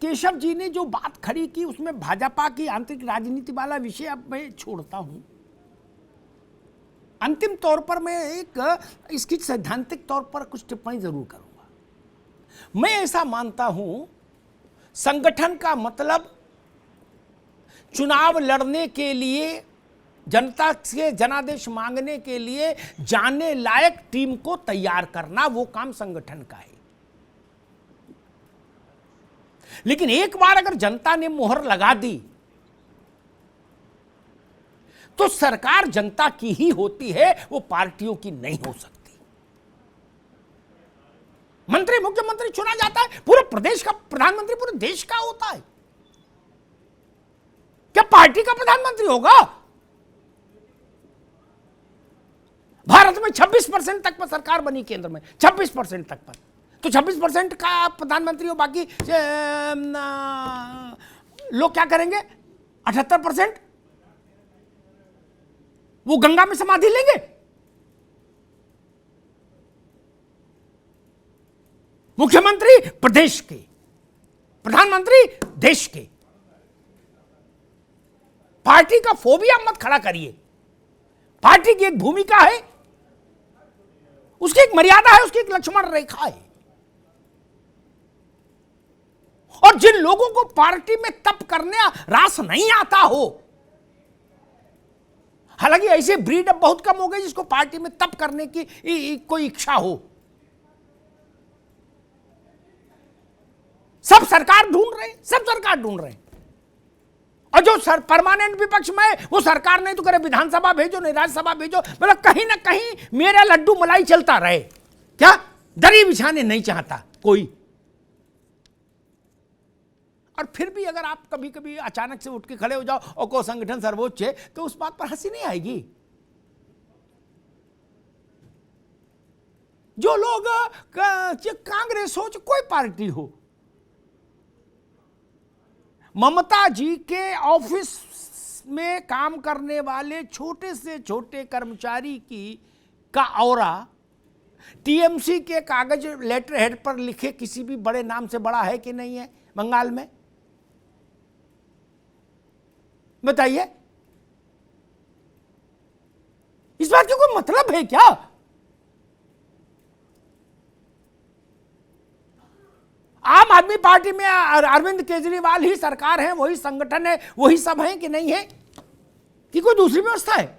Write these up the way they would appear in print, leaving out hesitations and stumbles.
केशव जी ने जो बात खड़ी की उसमें भाजपा की आंतरिक राजनीति वाला विषय अब मैं छोड़ता हूं। अंतिम तौर पर मैं इसकी सैद्धांतिक तौर पर कुछ टिप्पणी जरूर करूंगा। मैं ऐसा मानता हूं संगठन का मतलब चुनाव लड़ने के लिए, जनता से जनादेश मांगने के लिए जाने लायक टीम को तैयार करना, वो काम संगठन का है। लेकिन एक बार अगर जनता ने मोहर लगा दी तो सरकार जनता की ही होती है, वो पार्टियों की नहीं हो सकती। मंत्री मुख्यमंत्री चुना जाता है, पूरे प्रदेश का प्रधानमंत्री पूरे देश का होता है। क्या पार्टी का प्रधानमंत्री होगा? भारत में 26% तक पर सरकार बनी, केंद्र में 26% तक पर, तो 26% का प्रधानमंत्री हो, बाकी लोग क्या करेंगे? 78% वो गंगा में समाधि लेंगे। मुख्यमंत्री प्रदेश के, प्रधानमंत्री देश के। पार्टी का फोबिया मत खड़ा करिए। पार्टी की एक भूमिका है, उसकी एक मर्यादा है, उसकी एक लक्ष्मण रेखा है। और जिन लोगों को पार्टी में तप करने रास नहीं आता हो, हालांकि ऐसे ब्रीड अब बहुत कम हो गए जिसको पार्टी में तप करने की कोई इच्छा हो, सब सरकार ढूंढ रहे हैं, सब सरकार ढूंढ रहे हैं। और जो परमानेंट विपक्ष में, वो सरकार नहीं तो करे विधानसभा भेजो, नहीं राज्यसभा भेजो, मतलब कहीं ना कहीं मेरा लड्डू मलाई चलता रहे। क्या दरी बिछाने नहीं चाहता कोई। और फिर भी अगर आप कभी कभी अचानक से उठ के खड़े हो जाओ और को संगठन सर्वोच्च है, तो उस बात पर हंसी नहीं आएगी। जो लोग कांग्रेस हो, कोई पार्टी हो, ममता जी के ऑफिस में काम करने वाले छोटे से छोटे कर्मचारी का औरा टीएमसी के कागज लेटर हेड पर लिखे किसी भी बड़े नाम से बड़ा है कि नहीं है बंगाल में? बताइए, इस बात का कोई मतलब है क्या? आम आदमी पार्टी में अरविंद केजरीवाल ही सरकार है, वही संगठन है, वही सब है कि नहीं है, कि कोई दूसरी व्यवस्था है?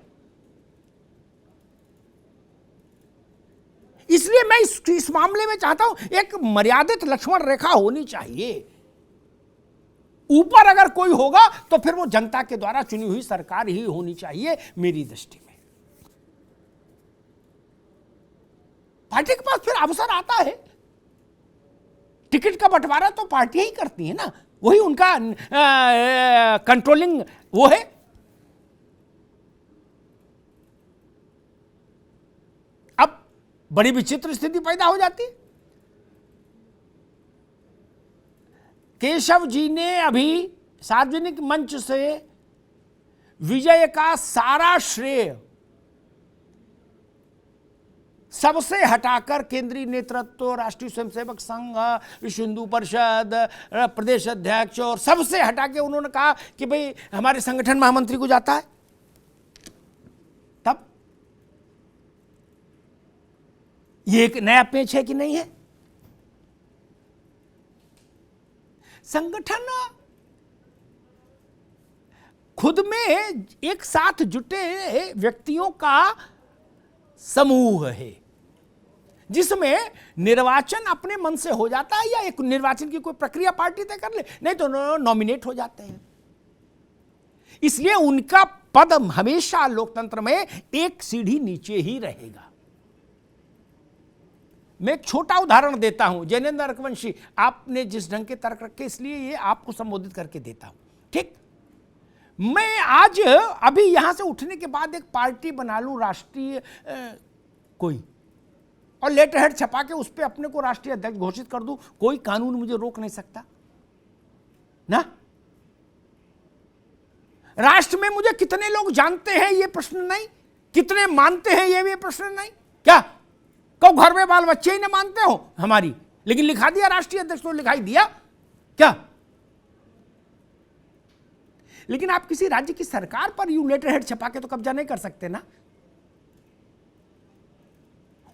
इसलिए मैं इस मामले में चाहता हूं एक मर्यादित लक्ष्मण रेखा होनी चाहिए। ऊपर अगर कोई होगा तो फिर वो जनता के द्वारा चुनी हुई सरकार ही होनी चाहिए मेरी दृष्टि में। पार्टी के पास फिर अवसर आता है, टिकट का बंटवारा तो पार्टियां ही करती है ना, वही उनका कंट्रोलिंग वो है। अब बड़ी विचित्र स्थिति पैदा हो जाती है। केशव जी ने अभी सार्वजनिक मंच से विजय का सारा श्रेय सबसे हटाकर केंद्रीय नेतृत्व, राष्ट्रीय स्वयंसेवक संघ, विश्व हिंदू परिषद, प्रदेश अध्यक्ष और सबसे हटा के उन्होंने कहा कि भाई हमारे संगठन महामंत्री को जाता है। तब ये एक नया पेच है कि नहीं है? संगठन खुद में एक साथ जुटे व्यक्तियों का समूह है, जिसमें निर्वाचन अपने मन से हो जाता है, या एक निर्वाचन की कोई प्रक्रिया पार्टी तय कर ले, नहीं तो नॉमिनेट हो जाते हैं। इसलिए उनका पद हमेशा लोकतंत्र में एक सीढ़ी नीचे ही रहेगा। मैं एक छोटा उदाहरण देता हूं, जैनेंद्र रघुवंशी, आपने जिस ढंग के तर्क रखे इसलिए ये आपको संबोधित करके देता हूं, ठीक? मैं आज अभी यहां से उठने के बाद एक पार्टी बना लूं राष्ट्रीय कोई, और लेटर हेड छपा के उस पर अपने को राष्ट्रीय अध्यक्ष घोषित कर दूं, कोई कानून मुझे रोक नहीं सकता ना। राष्ट्र में मुझे कितने लोग जानते हैं ये प्रश्न नहीं, कितने मानते हैं ये भी प्रश्न नहीं। क्या कब घर में बाल बच्चे ही ना मानते हो हमारी, लेकिन लिखा दिया राष्ट्रीय अध्यक्ष तो लिखाई दिया क्या? लेकिन आप किसी राज्य की सरकार पर यूं लेटर हेड छपा के तो कब्जा नहीं कर सकते ना।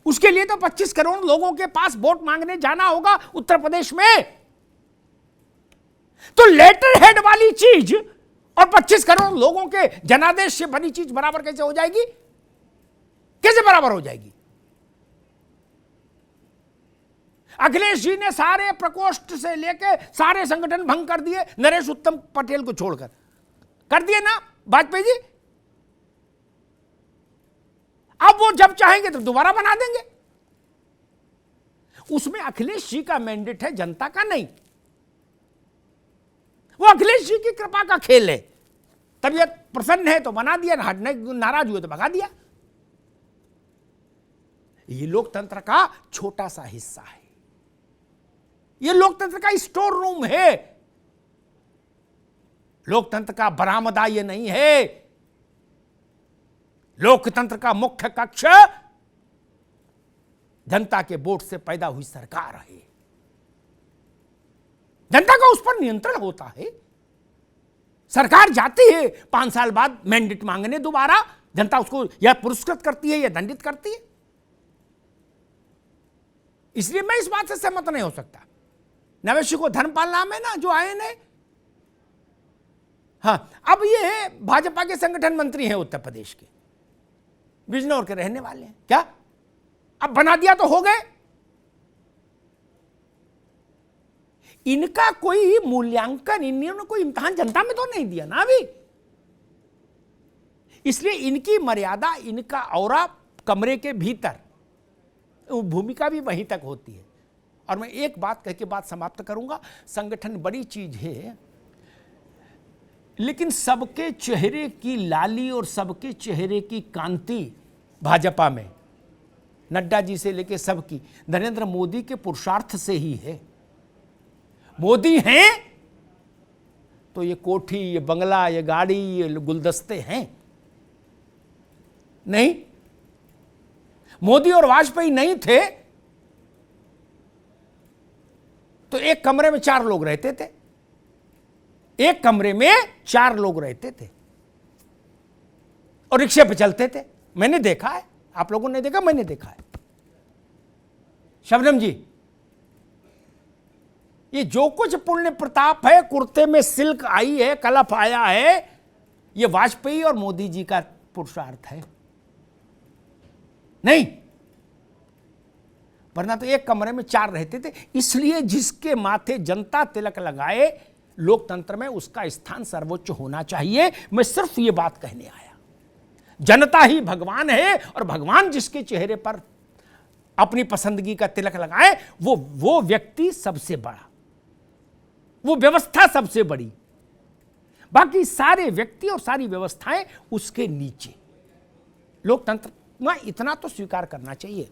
उसके लिए तो 25 करोड़ लोगों के पास वोट मांगने जाना होगा उत्तर प्रदेश में। तो लेटर हेड वाली चीज और 25 करोड़ लोगों के जनादेश से बनी चीज बराबर कैसे हो जाएगी? कैसे बराबर हो जाएगी? अखिलेश जी ने सारे प्रकोष्ठ से लेके सारे संगठन भंग कर दिए, नरेश उत्तम पटेल को छोड़कर। कर दिए ना वाजपेयी जी। अब वो जब चाहेंगे तो दोबारा बना देंगे। उसमें अखिलेश जी का मैंडेट है, जनता का नहीं। वो अखिलेश जी की कृपा का खेल है। तबीयत प्रसन्न है तो बना दिया, नाराज हुए तो भगा दिया। ये लोकतंत्र का छोटा सा हिस्सा है। ये लोकतंत्र का स्टोर रूम है। लोकतंत्र का बरामदा ये नहीं है। लोकतंत्र का मुख्य कक्ष जनता के वोट से पैदा हुई सरकार है। जनता का उस पर नियंत्रण होता है। सरकार जाती है 5 साल बाद मैंडेट मांगने दोबारा, जनता उसको या पुरस्कृत करती है या दंडित करती है। इसलिए मैं इस बात से सहमत नहीं हो सकता। नवेशी को धर्मपाल नाम है ना जो आए ने। हाँ, अब ये भाजपा के संगठन मंत्री हैं उत्तर प्रदेश के, बिजनौर के रहने वाले हैं। क्या अब बना दिया तो हो गए? इनका कोई मूल्यांकन, इन्होंने कोई इम्तिहान जनता में तो नहीं दिया ना अभी। इसलिए इनकी मर्यादा, इनका औरा कमरे के भीतर, भूमिका भी वहीं तक होती है। और मैं एक बात कह के बात समाप्त करूंगा। संगठन बड़ी चीज है, लेकिन सबके चेहरे की लाली और सबके चेहरे की कांति भाजपा में, नड्डा जी से लेके सबकी, नरेंद्र मोदी के पुरुषार्थ से ही है। मोदी हैं तो ये कोठी, ये बंगला, ये गाड़ी, ये गुलदस्ते हैं नहीं। मोदी और वाजपेयी नहीं थे तो एक कमरे में 4 लोग रहते थे। एक कमरे में 4 लोग रहते थे और रिक्शे पे चलते थे। मैंने देखा है, आप लोगों ने देखा, मैंने देखा है। शबनम जी, ये जो कुछ पुण्य प्रताप है, कुर्ते में सिल्क आई है, कलफ आया है, ये वाजपेयी और मोदी जी का पुरुषार्थ है नहीं। वरना तो एक कमरे में 4 रहते थे। इसलिए जिसके माथे जनता तिलक लगाए लोकतंत्र में, उसका स्थान सर्वोच्च होना चाहिए। मैं सिर्फ ये बात कहने आया। जनता ही भगवान है और भगवान जिसके चेहरे पर अपनी पसंदगी का तिलक लगाए, वो व्यक्ति सबसे बड़ा, वो व्यवस्था सबसे बड़ी, बाकी सारे व्यक्ति और सारी व्यवस्थाएं उसके नीचे। लोकतंत्र में इतना तो स्वीकार करना चाहिए।